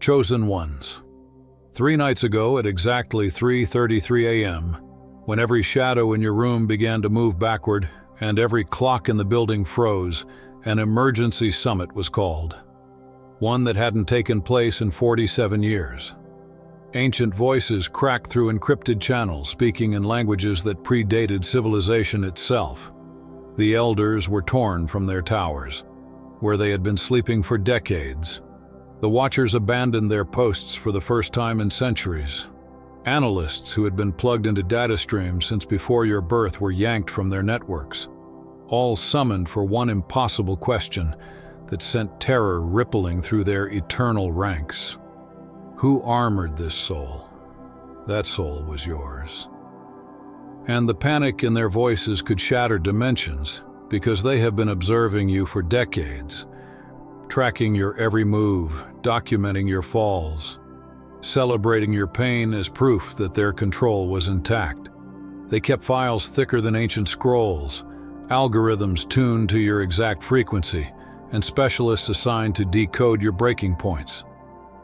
Chosen ones. 3 nights ago at exactly 3:33 a.m., when every shadow in your room began to move backward and every clock in the building froze, an emergency summit was called. One that hadn't taken place in 47 years. Ancient voices cracked through encrypted channels, speaking in languages that predated civilization itself. The elders were torn from their towers, where they had been sleeping for decades. The watchers abandoned their posts for the first time in centuries. Analysts who had been plugged into data streams since before your birth were yanked from their networks, all summoned for one impossible question that sent terror rippling through their eternal ranks. Who armored this soul? That soul was yours. And the panic in their voices could shatter dimensions, because they have been observing you for decades, tracking your every move, documenting your falls, celebrating your pain as proof that their control was intact. They kept files thicker than ancient scrolls, algorithms tuned to your exact frequency, and specialists assigned to decode your breaking points.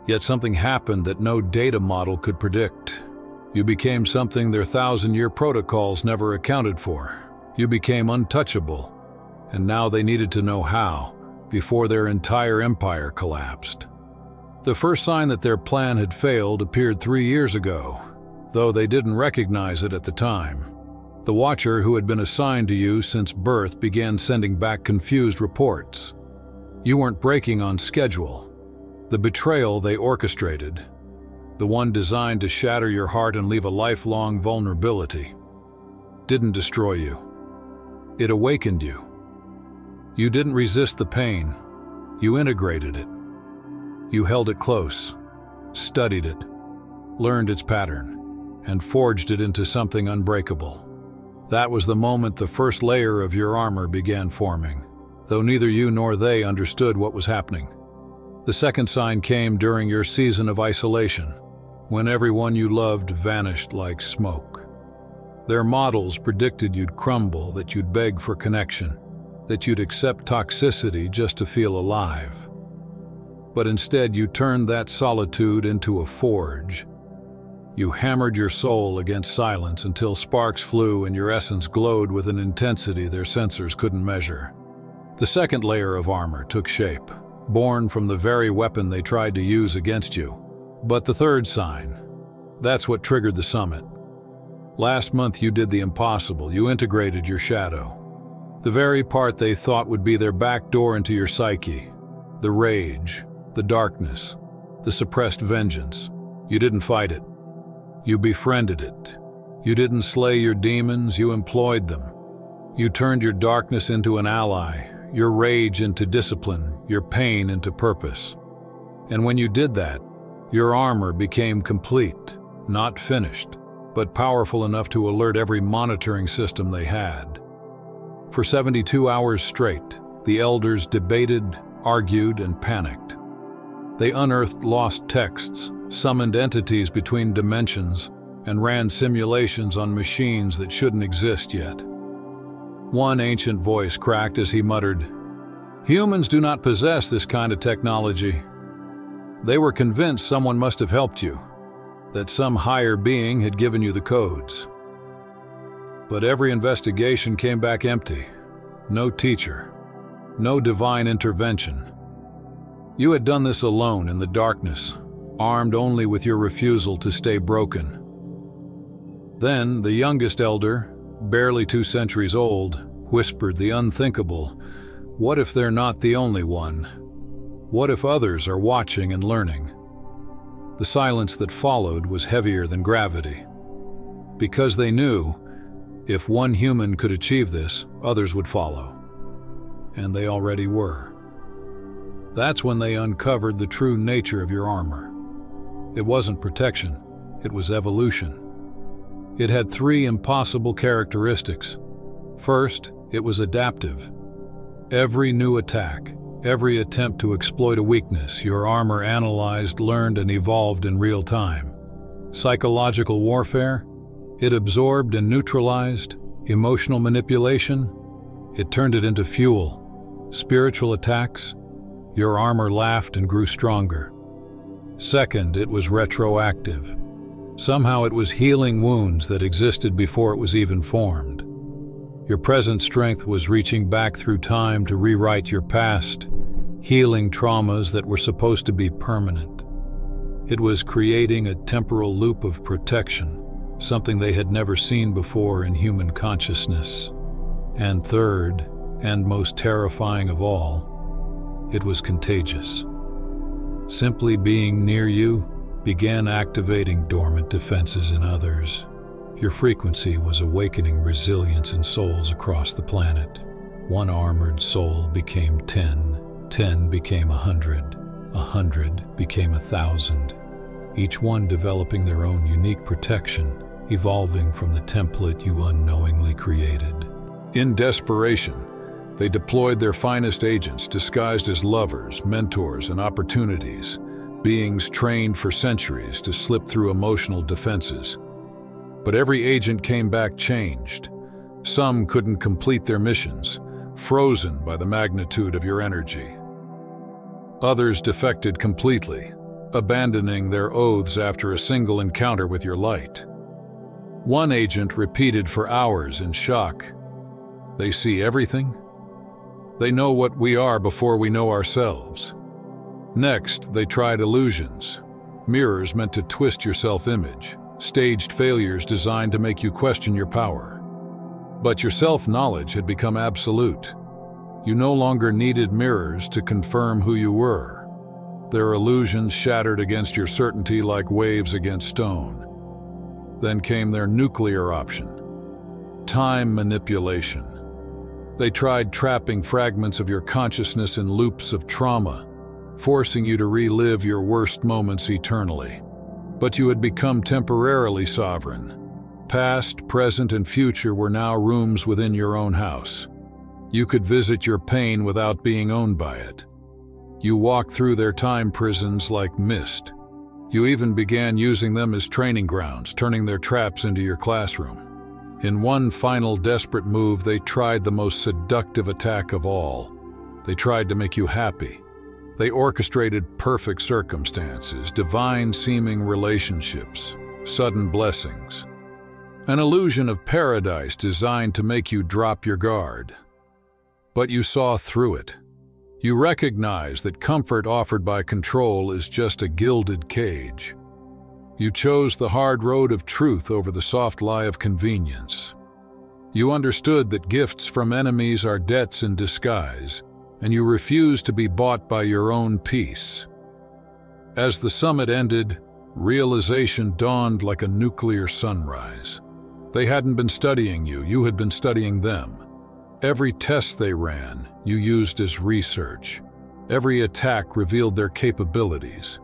Yet something happened that no data model could predict. You became something their 1,000-year protocols never accounted for. You became untouchable, and now they needed to know how, before their entire empire collapsed. The first sign that their plan had failed appeared 3 years ago, though they didn't recognize it at the time. The Watcher who had been assigned to you since birth began sending back confused reports. You weren't breaking on schedule. The betrayal they orchestrated, the one designed to shatter your heart and leave a lifelong vulnerability, didn't destroy you. It awakened you. You didn't resist the pain. You integrated it. You held it close, studied it, learned its pattern, and forged it into something unbreakable. That was the moment the first layer of your armor began forming, though neither you nor they understood what was happening. The second sign came during your season of isolation, when everyone you loved vanished like smoke. Their models predicted you'd crumble, that you'd beg for connection, that you'd accept toxicity just to feel alive. But instead you turned that solitude into a forge. You hammered your soul against silence until sparks flew and your essence glowed with an intensity their sensors couldn't measure. The second layer of armor took shape, born from the very weapon they tried to use against you. But the third sign, that's what triggered the summit. Last month you did the impossible. You integrated your shadow. The very part they thought would be their back door into your psyche. The rage, the darkness, the suppressed vengeance. You didn't fight it. You befriended it. You didn't slay your demons, you employed them. You turned your darkness into an ally, your rage into discipline, your pain into purpose. And when you did that, your armor became complete, not finished, but powerful enough to alert every monitoring system they had. For 72 hours straight, the elders debated, argued, and panicked. They unearthed lost texts, summoned entities between dimensions, and ran simulations on machines that shouldn't exist yet. One ancient voice cracked as he muttered, "Humans do not possess this kind of technology." They were convinced someone must have helped you, that some higher being had given you the codes. But every investigation came back empty. No teacher, no divine intervention. You had done this alone in the darkness, armed only with your refusal to stay broken. Then the youngest elder, barely 2 centuries old, whispered the unthinkable. What if they're not the only one? What if others are watching and learning? The silence that followed was heavier than gravity. Because they knew, if one human could achieve this, others would follow. And they already were. That's when they uncovered the true nature of your armor. It wasn't protection, it was evolution. It had 3 impossible characteristics. First, it was adaptive. Every new attack, every attempt to exploit a weakness, your armor analyzed, learned, and evolved in real time. Psychological warfare, it absorbed and neutralized. Emotional manipulation, it turned it into fuel. Spiritual attacks, your armor laughed and grew stronger. Second, it was retroactive. Somehow it was healing wounds that existed before it was even formed. Your present strength was reaching back through time to rewrite your past, healing traumas that were supposed to be permanent. It was creating a temporal loop of protection, something they had never seen before in human consciousness. And third, and most terrifying of all, it was contagious. Simply being near you began activating dormant defenses in others. Your frequency was awakening resilience in souls across the planet. One armored soul became 10, 10 became 100, 100 became 1,000, each one developing their own unique protection, evolving from the template you unknowingly created. In desperation, they deployed their finest agents disguised as lovers, mentors, and opportunities, beings trained for centuries to slip through emotional defenses. But every agent came back changed. Some couldn't complete their missions, frozen by the magnitude of your energy. Others defected completely, abandoning their oaths after a single encounter with your light. One agent repeated for hours in shock. They see everything. They know what we are before we know ourselves. Next, they tried illusions, mirrors meant to twist your self-image, staged failures designed to make you question your power. But your self-knowledge had become absolute. You no longer needed mirrors to confirm who you were. Their illusions shattered against your certainty like waves against stone. Then came their nuclear option, time manipulation. They tried trapping fragments of your consciousness in loops of trauma, forcing you to relive your worst moments eternally. But you had become temporarily sovereign. Past, present, and future were now rooms within your own house. You could visit your pain without being owned by it. You walked through their time prisons like mist. You even began using them as training grounds, turning their traps into your classroom. In one final desperate move, they tried the most seductive attack of all. They tried to make you happy. They orchestrated perfect circumstances, divine-seeming relationships, sudden blessings. An illusion of paradise designed to make you drop your guard. But you saw through it. You recognized that comfort offered by control is just a gilded cage. You chose the hard road of truth over the soft lie of convenience. You understood that gifts from enemies are debts in disguise, and you refused to be bought by your own peace. As the summit ended, realization dawned like a nuclear sunrise. They hadn't been studying you, you had been studying them. Every test they ran, you used as research. Every attack revealed their capabilities.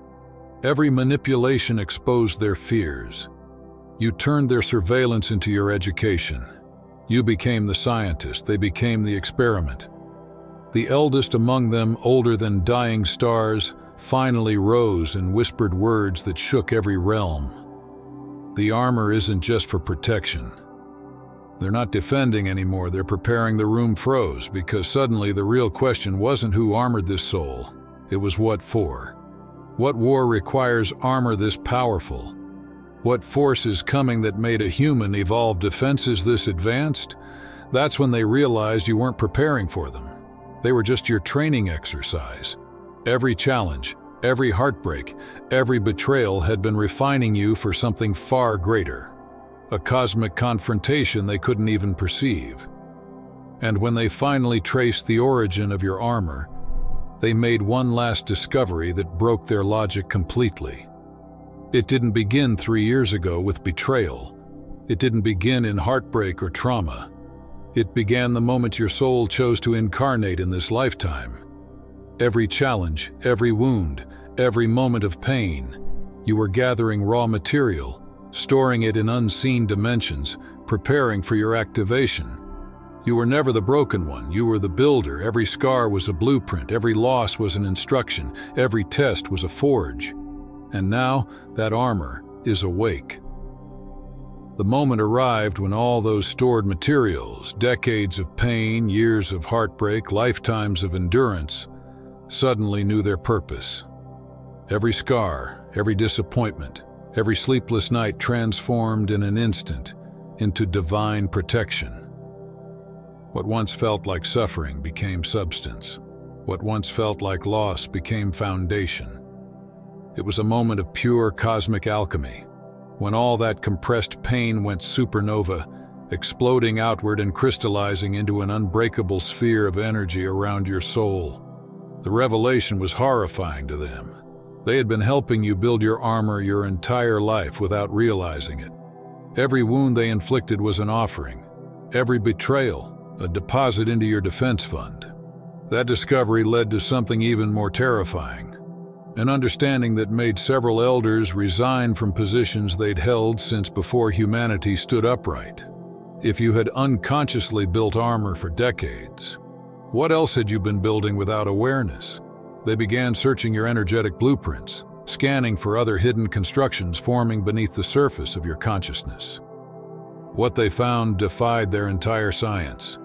Every manipulation exposed their fears. You turned their surveillance into your education. You became the scientist, they became the experiment. The eldest among them, older than dying stars, finally rose and whispered words that shook every realm. The armor isn't just for protection. They're not defending anymore, they're preparing. The room froze because suddenly the real question wasn't who armored this soul, it was what for. What war requires armor this powerful? What force is coming that made a human evolve defenses this advanced? That's when they realized you weren't preparing for them. They were just your training exercise. Every challenge, every heartbreak, every betrayal had been refining you for something far greater. A cosmic confrontation they couldn't even perceive. And when they finally traced the origin of your armor, they made one last discovery that broke their logic completely. It didn't begin 3 years ago with betrayal. It didn't begin in heartbreak or trauma. It began the moment your soul chose to incarnate in this lifetime. Every challenge, every wound, every moment of pain, you were gathering raw material, storing it in unseen dimensions, preparing for your activation. You were never the broken one, you were the builder. Every scar was a blueprint, every loss was an instruction, every test was a forge. And now, that armor is awake. The moment arrived when all those stored materials, decades of pain, years of heartbreak, lifetimes of endurance, suddenly knew their purpose. Every scar, every disappointment, every sleepless night transformed in an instant into divine protection. What once felt like suffering became substance. What once felt like loss became foundation. It was a moment of pure cosmic alchemy, when all that compressed pain went supernova, exploding outward and crystallizing into an unbreakable sphere of energy around your soul. The revelation was horrifying to them. They had been helping you build your armor your entire life without realizing it. Every wound they inflicted was an offering. Every betrayal, a deposit into your defense fund. That discovery led to something even more terrifying. An understanding that made several elders resign from positions they'd held since before humanity stood upright. If you had unconsciously built armor for decades, what else had you been building without awareness? They began searching your energetic blueprints, scanning for other hidden constructions forming beneath the surface of your consciousness. What they found defied their entire science.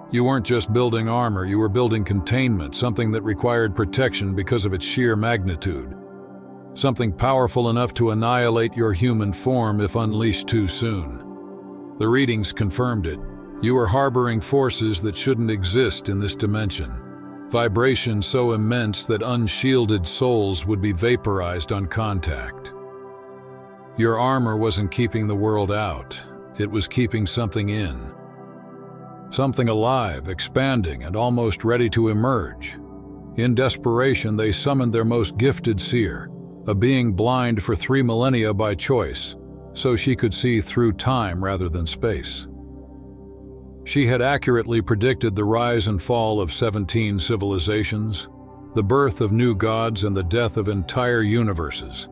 You weren't just building armor, you were building containment, something that required protection because of its sheer magnitude. Something powerful enough to annihilate your human form if unleashed too soon. The readings confirmed it. You were harboring forces that shouldn't exist in this dimension. Vibration so immense that unshielded souls would be vaporized on contact. Your armor wasn't keeping the world out, it was keeping something in. Something alive, expanding, and almost ready to emerge. In desperation, they summoned their most gifted seer, a being blind for 3 millennia by choice, so she could see through time rather than space. She had accurately predicted the rise and fall of 17 civilizations, the birth of new gods, and the death of entire universes.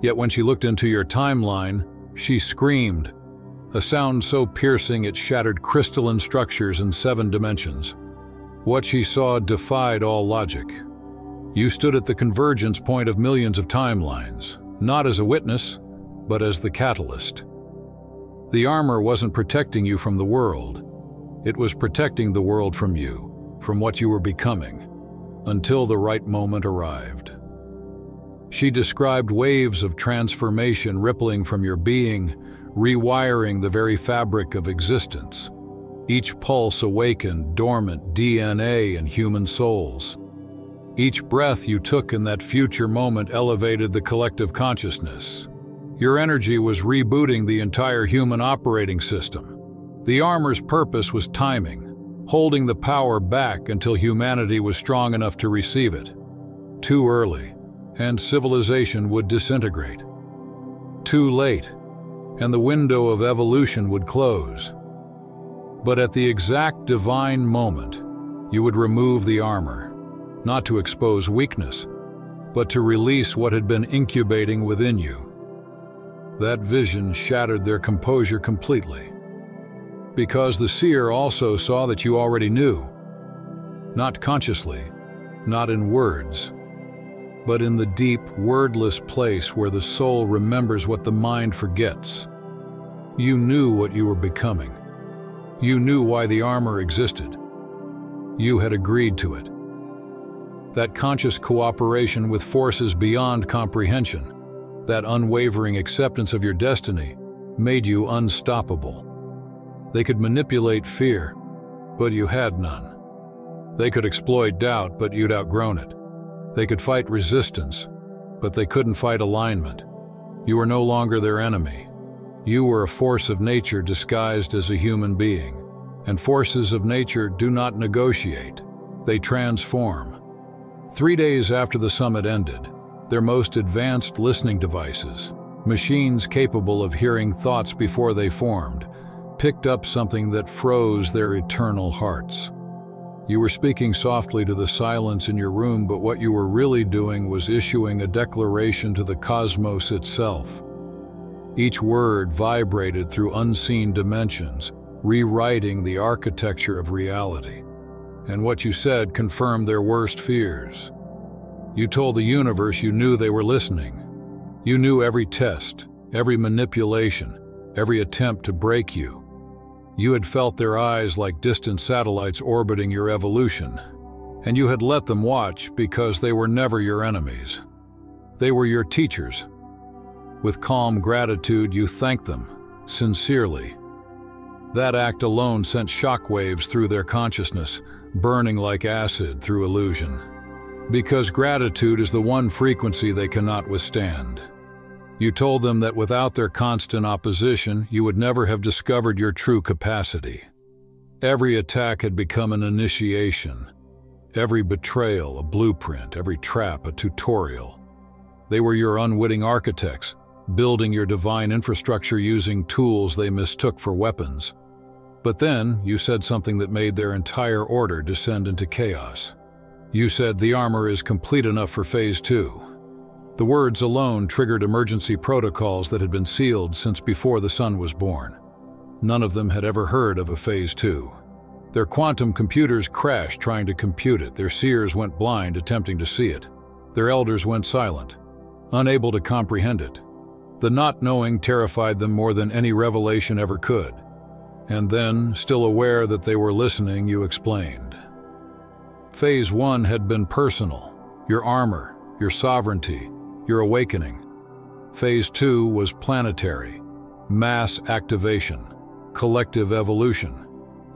Yet when she looked into your timeline, she screamed, a sound so piercing it shattered crystalline structures in 7 dimensions. What she saw defied all logic. You stood at the convergence point of millions of timelines, not as a witness, but as the catalyst. The armor wasn't protecting you from the world. It was protecting the world from you, from what you were becoming, until the right moment arrived. She described waves of transformation rippling from your being, rewiring the very fabric of existence. Each pulse awakened dormant DNA and human souls. Each breath you took in that future moment elevated the collective consciousness. Your energy was rebooting the entire human operating system. The armor's purpose was timing, holding the power back until humanity was strong enough to receive it. Too early, and civilization would disintegrate. Too late, and the window of evolution would close. But at the exact divine moment, you would remove the armor, not to expose weakness, but to release what had been incubating within you. That vision shattered their composure completely, because the seer also saw that you already knew, not consciously, not in words, but in the deep, wordless place where the soul remembers what the mind forgets. You knew what you were becoming. You knew why the armor existed. You had agreed to it. That conscious cooperation with forces beyond comprehension, that unwavering acceptance of your destiny, made you unstoppable. They could manipulate fear, but you had none. They could exploit doubt, but you'd outgrown it. They could fight resistance, but they couldn't fight alignment. You were no longer their enemy. You were a force of nature disguised as a human being, and forces of nature do not negotiate. They transform. 3 days after the summit ended, their most advanced listening devices, machines capable of hearing thoughts before they formed, picked up something that froze their eternal hearts. You were speaking softly to the silence in your room, but what you were really doing was issuing a declaration to the cosmos itself. Each word vibrated through unseen dimensions, rewriting the architecture of reality. And what you said confirmed their worst fears. You told the universe you knew they were listening. You knew every test, every manipulation, every attempt to break you. You had felt their eyes like distant satellites orbiting your evolution, and you had let them watch because they were never your enemies. They were your teachers. With calm gratitude, you thanked them, sincerely. That act alone sent shockwaves through their consciousness, burning like acid through illusion. Because gratitude is the one frequency they cannot withstand. You told them that without their constant opposition, you would never have discovered your true capacity. Every attack had become an initiation. Every betrayal, a blueprint, every trap, a tutorial. They were your unwitting architects, building your divine infrastructure using tools they mistook for weapons. But then, you said something that made their entire order descend into chaos. You said the armor is complete enough for Phase 2. The words alone triggered emergency protocols that had been sealed since before the sun was born. None of them had ever heard of a Phase 2. Their quantum computers crashed trying to compute it. Their seers went blind attempting to see it. Their elders went silent, unable to comprehend it. The not knowing terrified them more than any revelation ever could. And then, still aware that they were listening, you explained. Phase 1 had been personal, your armor, your sovereignty, your awakening. Phase 2 was planetary, mass activation, collective evolution.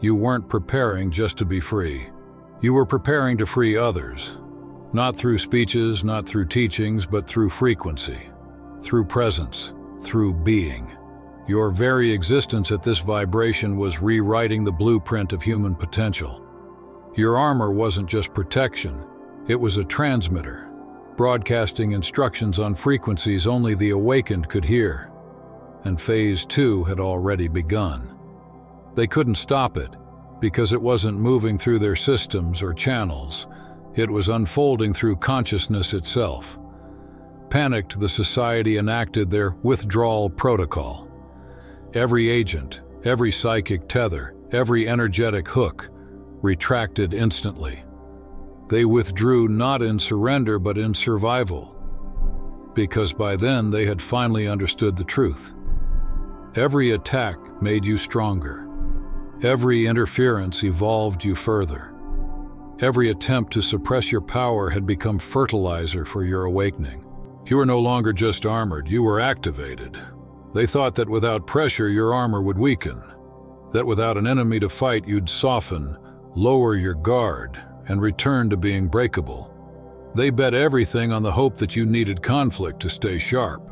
You weren't preparing just to be free. You were preparing to free others. Not through speeches, not through teachings, but through frequency, through presence, through being. Your very existence at this vibration was rewriting the blueprint of human potential. Your armor wasn't just protection, it was a transmitter, broadcasting instructions on frequencies only the awakened could hear. And Phase 2 had already begun. They couldn't stop it, because it wasn't moving through their systems or channels. It was unfolding through consciousness itself. Panicked, the society enacted their withdrawal protocol. Every agent, every psychic tether, every energetic hook retracted instantly. They withdrew not in surrender but in survival, because by then they had finally understood the truth. Every attack made you stronger. Every interference evolved you further. Every attempt to suppress your power had become fertilizer for your awakening. You were no longer just armored, you were activated. They thought that without pressure your armor would weaken, that without an enemy to fight you'd soften, lower your guard, and return to being breakable. They bet everything on the hope that you needed conflict to stay sharp.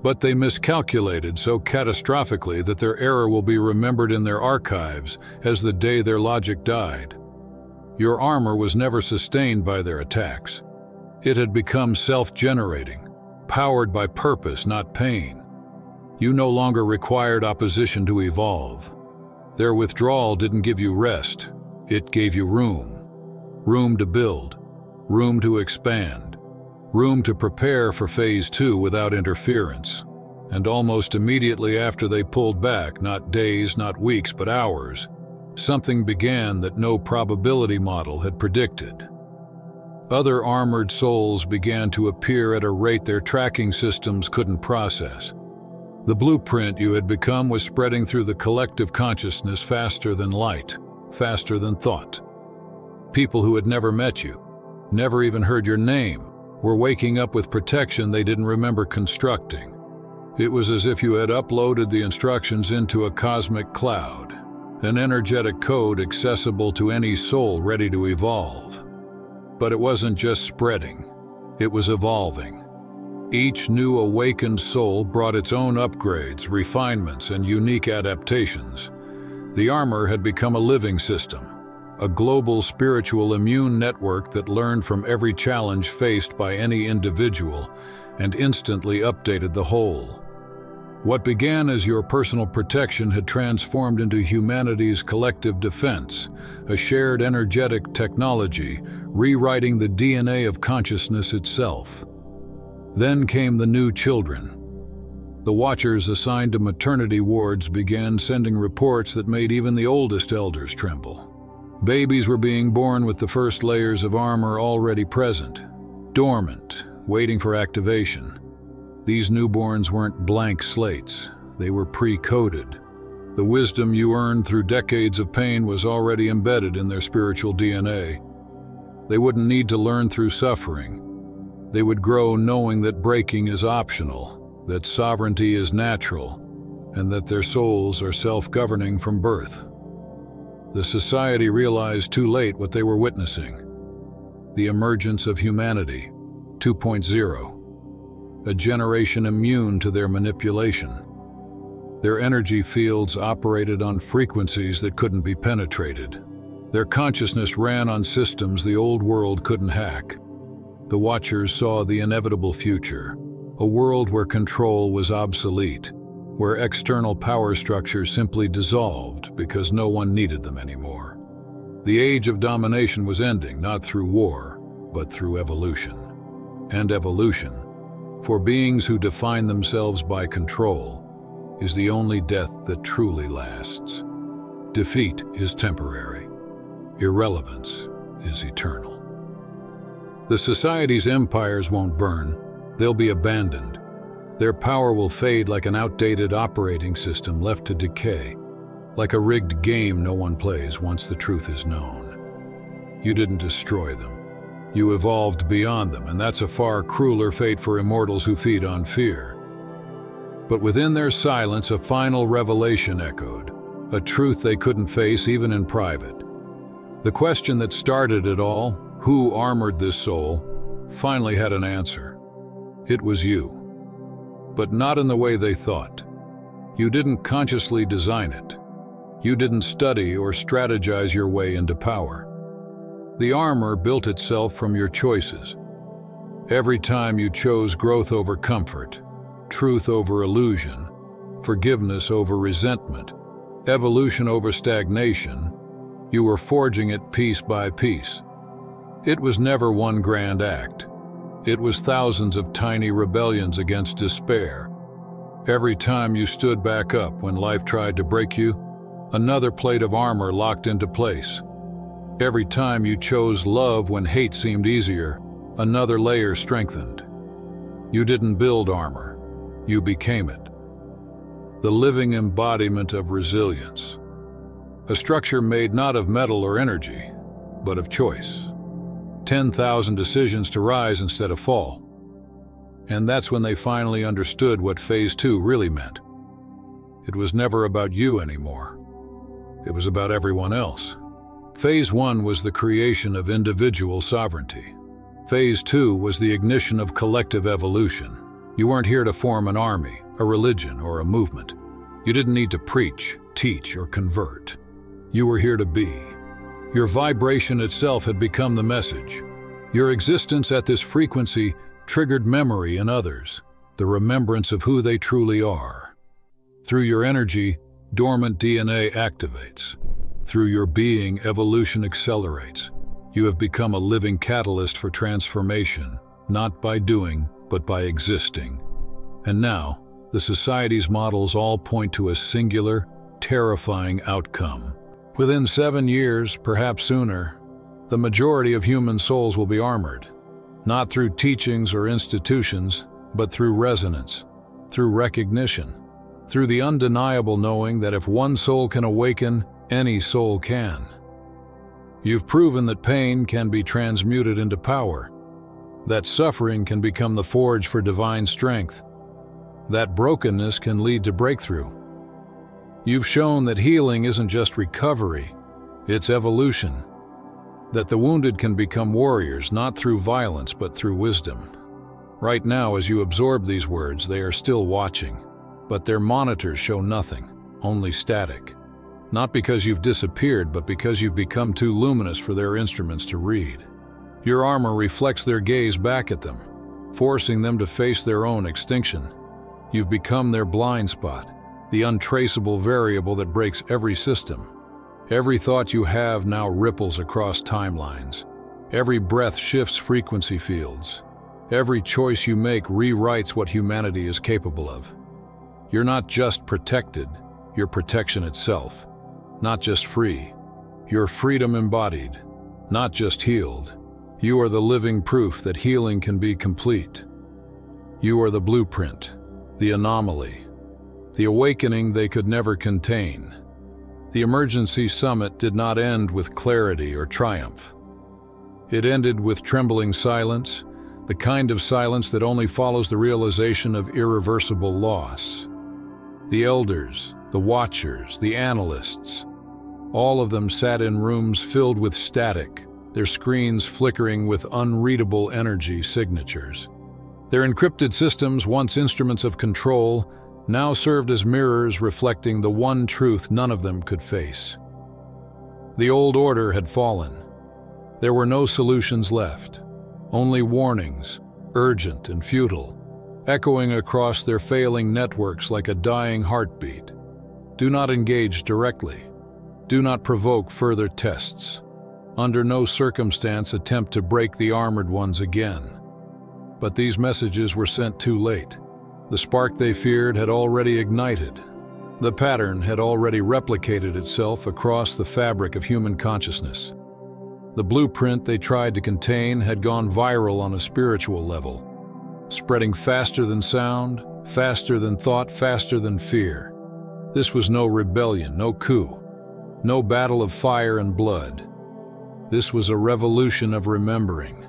But they miscalculated so catastrophically that their error will be remembered in their archives as the day their logic died. Your armor was never sustained by their attacks. It had become self-generating, powered by purpose, not pain. You no longer required opposition to evolve. Their withdrawal didn't give you rest. It gave you room. Room to build, room to expand, room to prepare for Phase 2 without interference. And almost immediately after they pulled back, not days, not weeks, but hours, something began that no probability model had predicted. Other armored souls began to appear at a rate their tracking systems couldn't process. The blueprint you had become was spreading through the collective consciousness faster than light, faster than thought. People who had never met you, never even heard your name, were waking up with protection they didn't remember constructing. It was as if you had uploaded the instructions into a cosmic cloud, an energetic code accessible to any soul ready to evolve. But it wasn't just spreading, it was evolving. Each new awakened soul brought its own upgrades, refinements, and unique adaptations. The armor had become a living system, a global spiritual immune network that learned from every challenge faced by any individual and instantly updated the whole. What began as your personal protection had transformed into humanity's collective defense, a shared energetic technology, rewriting the DNA of consciousness itself. Then came the new children. The watchers assigned to maternity wards began sending reports that made even the oldest elders tremble. Babies were being born with the first layers of armor already present, dormant, waiting for activation. These newborns weren't blank slates, they were pre-coded. The wisdom you earned through decades of pain was already embedded in their spiritual DNA. They wouldn't need to learn through suffering. They would grow knowing that breaking is optional, that sovereignty is natural, and that their souls are self-governing from birth. The society realized too late what they were witnessing: the emergence of humanity 2.0, a generation immune to their manipulation. Their energy fields operated on frequencies that couldn't be penetrated. Their consciousness ran on systems the old world couldn't hack. The Watchers saw the inevitable future, a world where control was obsolete, where external power structures simply dissolved because no one needed them anymore. The age of domination was ending, not through war, but through evolution. And evolution, for beings who define themselves by control, is the only death that truly lasts. Defeat is temporary. Irrelevance is eternal. The society's empires won't burn. They'll be abandoned. Their power will fade like an outdated operating system left to decay, like a rigged game no one plays once the truth is known. You didn't destroy them. You evolved beyond them, and that's a far crueler fate for immortals who feed on fear. But within their silence, a final revelation echoed, a truth they couldn't face even in private. The question that started it all, who armored this soul, finally had an answer. It was you. But not in the way they thought. You didn't consciously design it. You didn't study or strategize your way into power. The armor built itself from your choices. Every time you chose growth over comfort, truth over illusion, forgiveness over resentment, evolution over stagnation, you were forging it piece by piece. It was never one grand act. It was thousands of tiny rebellions against despair. Every time you stood back up when life tried to break you, another plate of armor locked into place. Every time you chose love when hate seemed easier, another layer strengthened. You didn't build armor. You became it. The living embodiment of resilience. A structure made not of metal or energy, but of choice. 10,000 decisions to rise instead of fall. And that's when they finally understood what Phase 2 really meant. It was never about you anymore. It was about everyone else. Phase 1 was the creation of individual sovereignty. Phase 2 was the ignition of collective evolution. You weren't here to form an army, a religion, or a movement. You didn't need to preach, teach, or convert. You were here to be. Your vibration itself had become the message. Your existence at this frequency triggered memory in others, the remembrance of who they truly are. Through your energy, dormant DNA activates. Through your being, evolution accelerates. You have become a living catalyst for transformation, not by doing, but by existing. And now, the society's models all point to a singular, terrifying outcome. Within 7 years, perhaps sooner, the majority of human souls will be armored, not through teachings or institutions, but through resonance, through recognition, through the undeniable knowing that if one soul can awaken, any soul can. You've proven that pain can be transmuted into power, that suffering can become the forge for divine strength, that brokenness can lead to breakthrough. You've shown that healing isn't just recovery, it's evolution. That the wounded can become warriors not through violence but through wisdom. Right now, as you absorb these words, they are still watching, but their monitors show nothing, only static. Not because you've disappeared, but because you've become too luminous for their instruments to read. Your armor reflects their gaze back at them, forcing them to face their own extinction. You've become their blind spot, the untraceable variable that breaks every system. Every thought you have now ripples across timelines. Every breath shifts frequency fields. Every choice you make rewrites what humanity is capable of. You're not just protected, you're protection itself. Not just free, you're freedom embodied. Not just healed, you are the living proof that healing can be complete. You are the blueprint, the anomaly, the awakening they could never contain. The emergency summit did not end with clarity or triumph. It ended with trembling silence, the kind of silence that only follows the realization of irreversible loss. The elders, the watchers, the analysts, all of them sat in rooms filled with static, their screens flickering with unreadable energy signatures. Their encrypted systems, once instruments of control, now served as mirrors reflecting the one truth none of them could face. The old order had fallen. There were no solutions left, only warnings, urgent and futile, echoing across their failing networks like a dying heartbeat. Do not engage directly. Do not provoke further tests. Under no circumstance attempt to break the armored ones again. But these messages were sent too late. The spark they feared had already ignited. The pattern had already replicated itself across the fabric of human consciousness. The blueprint they tried to contain had gone viral on a spiritual level, spreading faster than sound, faster than thought, faster than fear. This was no rebellion, no coup, no battle of fire and blood. This was a revolution of remembering,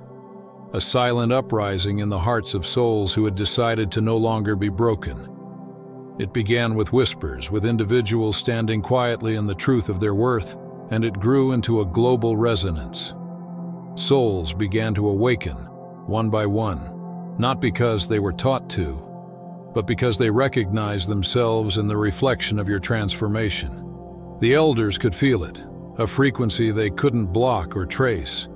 a silent uprising in the hearts of souls who had decided to no longer be broken. It began with whispers, with individuals standing quietly in the truth of their worth, and it grew into a global resonance. Souls began to awaken, one by one, not because they were taught to, but because they recognized themselves in the reflection of your transformation. The elders could feel it, a frequency they couldn't block or trace.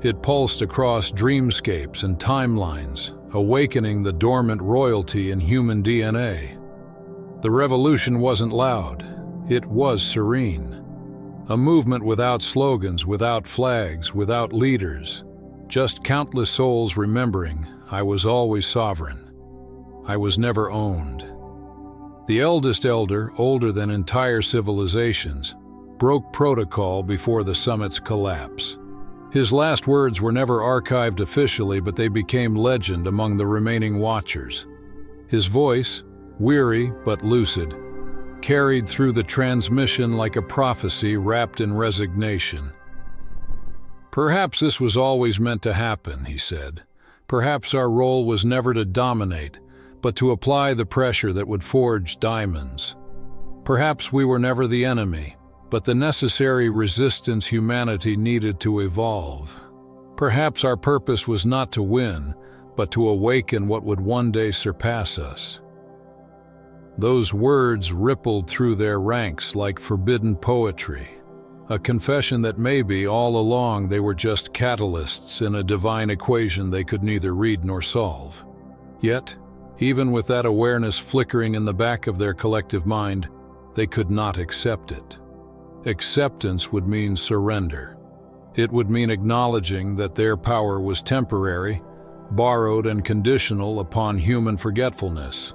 It pulsed across dreamscapes and timelines, awakening the dormant royalty in human DNA. The revolution wasn't loud, it was serene. A movement without slogans, without flags, without leaders. Just countless souls remembering, I was always sovereign. I was never owned. The eldest elder, older than entire civilizations, broke protocol before the summit's collapse. His last words were never archived officially, but they became legend among the remaining watchers. His voice, weary but lucid, carried through the transmission like a prophecy wrapped in resignation. Perhaps this was always meant to happen, he said. Perhaps our role was never to dominate, but to apply the pressure that would forge diamonds. Perhaps we were never the enemy, but the necessary resistance humanity needed to evolve. Perhaps our purpose was not to win, but to awaken what would one day surpass us. Those words rippled through their ranks like forbidden poetry, a confession that maybe all along they were just catalysts in a divine equation they could neither read nor solve. Yet, even with that awareness flickering in the back of their collective mind, they could not accept it. Acceptance would mean surrender. It would mean acknowledging that their power was temporary, borrowed and conditional upon human forgetfulness.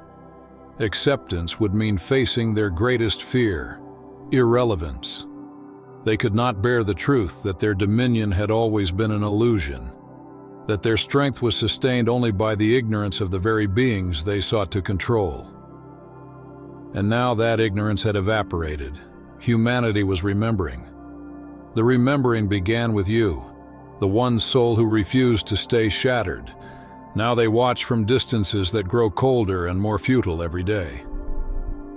Acceptance would mean facing their greatest fear, irrelevance. They could not bear the truth that their dominion had always been an illusion, that their strength was sustained only by the ignorance of the very beings they sought to control. And now that ignorance had evaporated. Humanity was remembering. The remembering began with you, the one soul who refused to stay shattered. Now they watch from distances that grow colder and more futile every day.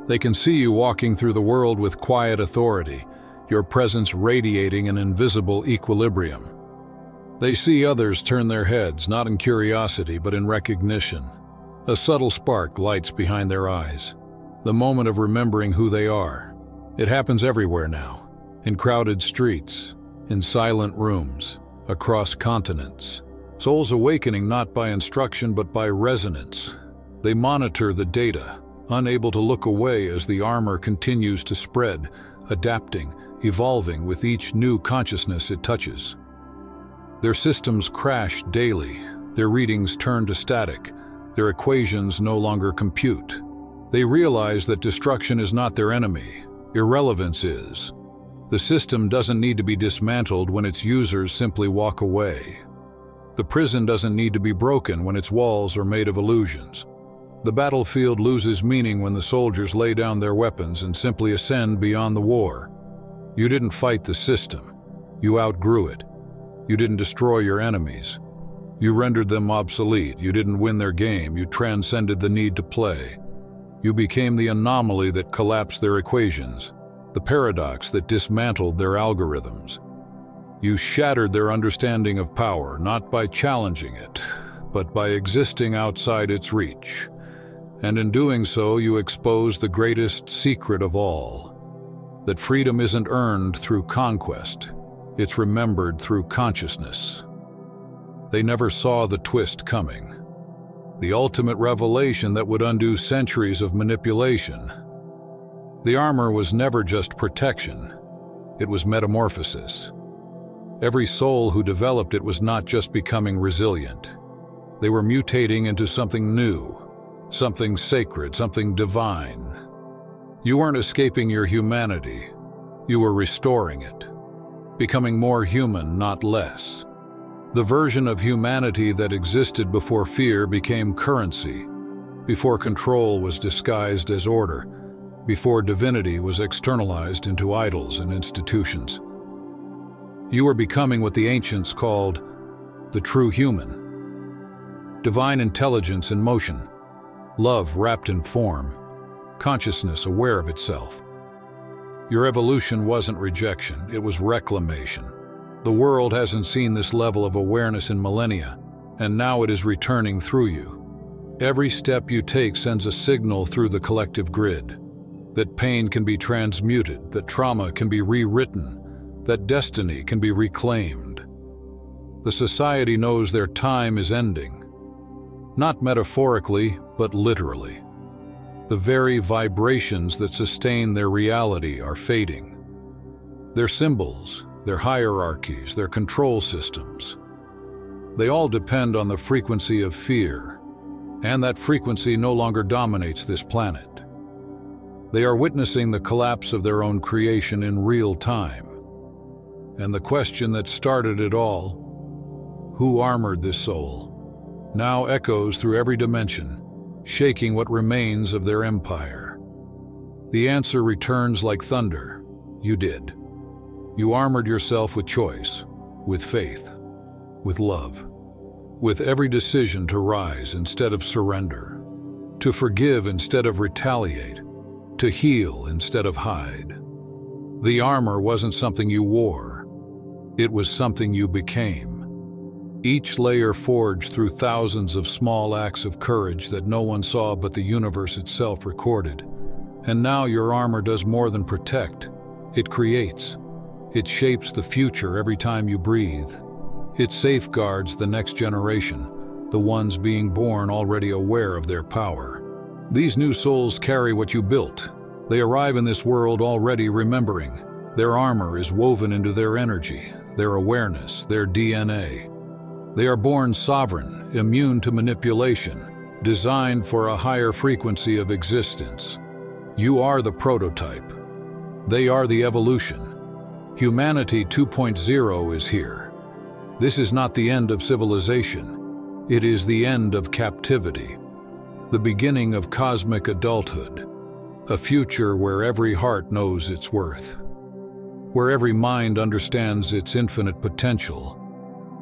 They can see you walking through the world with quiet authority, your presence radiating an invisible equilibrium. They see others turn their heads, not in curiosity, but in recognition. A subtle spark lights behind their eyes, the moment of remembering who they are. It happens everywhere now, in crowded streets, in silent rooms, across continents. Souls awakening not by instruction but by resonance. They monitor the data, unable to look away as the armor continues to spread, adapting, evolving with each new consciousness it touches. Their systems crash daily, their readings turn to static, their equations no longer compute. They realize that destruction is not their enemy, irrelevance is. The system doesn't need to be dismantled when its users simply walk away. The prison doesn't need to be broken when its walls are made of illusions. The battlefield loses meaning when the soldiers lay down their weapons and simply ascend beyond the war. You didn't fight the system. You outgrew it. You didn't destroy your enemies. You rendered them obsolete. You didn't win their game. You transcended the need to play. You became the anomaly that collapsed their equations, the paradox that dismantled their algorithms. You shattered their understanding of power, not by challenging it, but by existing outside its reach. And in doing so, you exposed the greatest secret of all, that freedom isn't earned through conquest, it's remembered through consciousness. They never saw the twist coming, the ultimate revelation that would undo centuries of manipulation. The armor was never just protection, it was metamorphosis. Every soul who developed it was not just becoming resilient. They were mutating into something new, something sacred, something divine. You weren't escaping your humanity, you were restoring it, becoming more human, not less. The version of humanity that existed before fear became currency, before control was disguised as order, before divinity was externalized into idols and institutions. You were becoming what the ancients called the true human. Divine intelligence in motion, love wrapped in form, consciousness aware of itself. Your evolution wasn't rejection, it was reclamation. The world hasn't seen this level of awareness in millennia, and now it is returning through you. Every step you take sends a signal through the collective grid, that pain can be transmuted, that trauma can be rewritten, that destiny can be reclaimed. The society knows their time is ending, not metaphorically, but literally. The very vibrations that sustain their reality are fading. Their symbols, their hierarchies, their control systems, they all depend on the frequency of fear, and that frequency no longer dominates this planet. They are witnessing the collapse of their own creation in real time. And the question that started it all, who armored this soul, now echoes through every dimension, shaking what remains of their empire. The answer returns like thunder. You did. You armored yourself with choice, with faith, with love, with every decision to rise instead of surrender, to forgive instead of retaliate, to heal instead of hide. The armor wasn't something you wore. It was something you became. Each layer forged through thousands of small acts of courage that no one saw but the universe itself recorded. And now your armor does more than protect. It creates. It shapes the future every time you breathe. It safeguards the next generation, the ones being born already aware of their power. These new souls carry what you built. They arrive in this world already remembering. Their armor is woven into their energy, their awareness, their DNA. They are born sovereign, immune to manipulation, designed for a higher frequency of existence. You are the prototype. They are the evolution. Humanity 2.0 is here. This is not the end of civilization. It is the end of captivity, the beginning of cosmic adulthood, a future where every heart knows its worth, where every mind understands its infinite potential,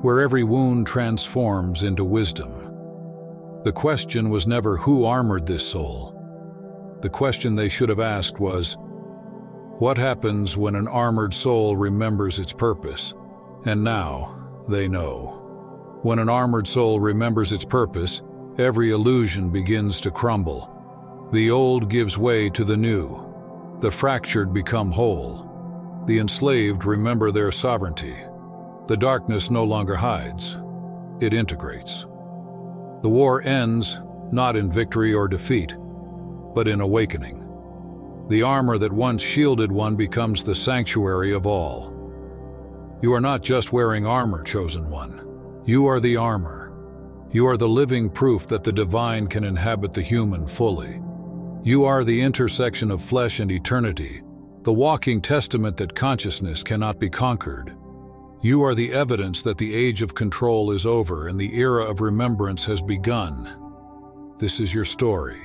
where every wound transforms into wisdom. The question was never who armored this soul. The question they should have asked was, what happens when an armored soul remembers its purpose? And now they know. When an armored soul remembers its purpose, every illusion begins to crumble. The old gives way to the new. The fractured become whole. The enslaved remember their sovereignty. The darkness no longer hides. It integrates. The war ends not in victory or defeat, but in awakening. The armor that once shielded one becomes the sanctuary of all. You are not just wearing armor, chosen one. You are the armor. You are the living proof that the divine can inhabit the human fully. You are the intersection of flesh and eternity, the walking testament that consciousness cannot be conquered. You are the evidence that the age of control is over and the era of remembrance has begun. This is your story.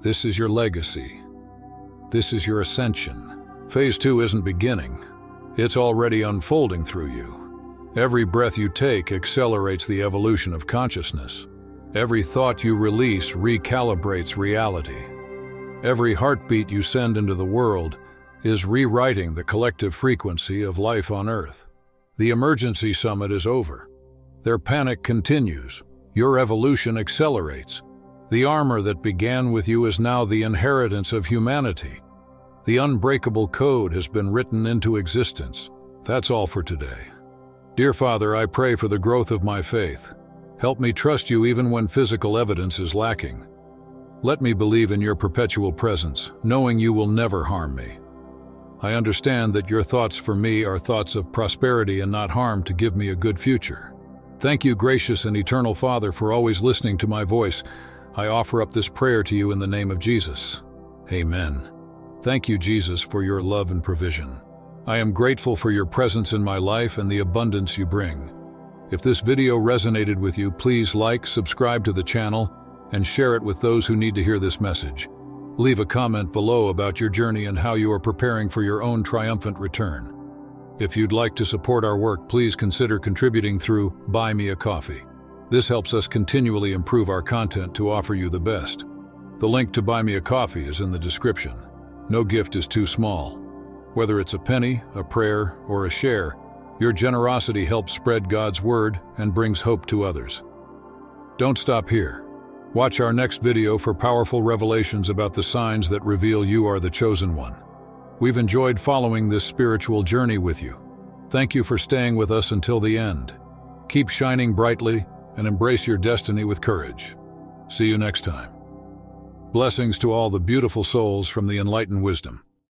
This is your legacy. This is your ascension. Phase 2 isn't beginning. It's already unfolding through you. Every breath you take accelerates the evolution of consciousness. Every thought you release recalibrates reality. Every heartbeat you send into the world is rewriting the collective frequency of life on Earth. The emergency summit is over. Their panic continues. Your evolution accelerates. The armor that began with you is now the inheritance of humanity. The unbreakable code has been written into existence. That's all for today. Dear Father, I pray for the growth of my faith. Help me trust you even when physical evidence is lacking. Let me believe in your perpetual presence, knowing you will never harm me. I understand that your thoughts for me are thoughts of prosperity and not harm to give me a good future. Thank you, gracious and eternal Father, for always listening to my voice. I offer up this prayer to you in the name of Jesus. Amen. Thank you, Jesus, for your love and provision. I am grateful for your presence in my life and the abundance you bring. If this video resonated with you, please like, subscribe to the channel, and share it with those who need to hear this message. Leave a comment below about your journey and how you are preparing for your own triumphant return. If you'd like to support our work, please consider contributing through Buy Me a Coffee. This helps us continually improve our content to offer you the best. The link to Buy Me a Coffee is in the description. No gift is too small. Whether it's a penny, a prayer, or a share, your generosity helps spread God's word and brings hope to others. Don't stop here. Watch our next video for powerful revelations about the signs that reveal you are the chosen one. We've enjoyed following this spiritual journey with you. Thank you for staying with us until the end. Keep shining brightly and embrace your destiny with courage. See you next time. Blessings to all the beautiful souls from the Enlightened Wisdom.